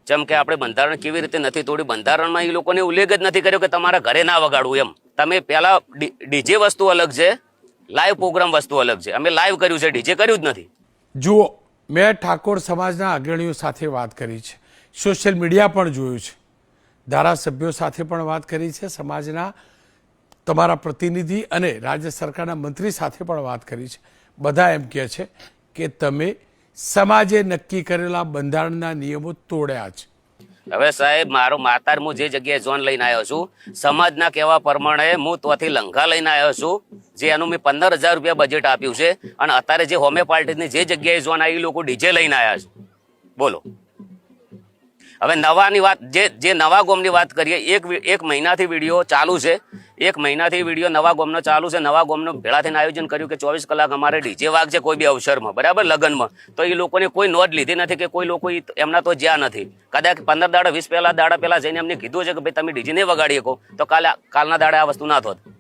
જેમ કે આપણે બંધારણ કેવી રીતે નથી તોડ્યું, બંધારણમાં એ લોકોને ઉલ્લેખ જ નથી કર્યો કે તમારા ઘરે ના વગાડવું એમ. તમે પેલા ડીજે વસ્તુ અલગ છે, લાઈવ પ્રોગ્રામ વસ્તુ અલગ છે. અમે લાઈવ કર્યું છે, ડીજે કર્યું જ નથી. જુઓ, મેં ઠાકોર સમાજના અગ્રણીઓ સાથે વાત કરી છે, સોશિયલ મીડિયા પણ જોયું છે, ધારાસભ્યો સાથે પણ વાત કરી છે, સમાજના તમારા પ્રતિનિધિ અને રાજ્ય સરકારના મંત્રી સાથે પણ વાત કરી છે. બધા એમ કહે છે કે તમે સમાજે નક્કી કરેલા બંધારણના નિયમો તોડ્યા છે. હવે સાહેબ, મારો માતાર હું જે જગ્યાએ ઝોન લઈને આવ્યો છું, સમાજના કહેવા પ્રમાણે હું ત્યાંથી લંઘા લઈને આવ્યો છું, જે એનું મેં 15,000 રૂપિયા બજેટ આપ્યું છે. અને અત્યારે જે હોમે પાર્ટીની જે જગ્યાએ ઝોન આવી, લોકો ડીજે લઈને આવ્યા છે. બોલો, હવે નવાની વાત, જે નવા ગોમની વાત કરીએ, એક મહિનાથી વિડીયો ચાલુ છે, એક મહિનાથી વિડીયો નવા ગોમનો ચાલુ છે. નવા ગોમનો ભેળા થઈને આયોજન કર્યું કે 24 કલાક અમારે ડીજે વાગશે કોઈ બી અવસરમાં, બરાબર, લગ્નમાં. તો એ લોકોને કોઈ નોંધ લીધી નથી કે કોઈ લોકો એમના તો જ્યાં નથી. કદાચ 15 દાડા 20 દાડા પહેલા જઈને એમને કીધું છે કે ભાઈ તમે ડીજે નહીં વગાડી શકો, તો કાલના દાડે આ વસ્તુ ના થોત.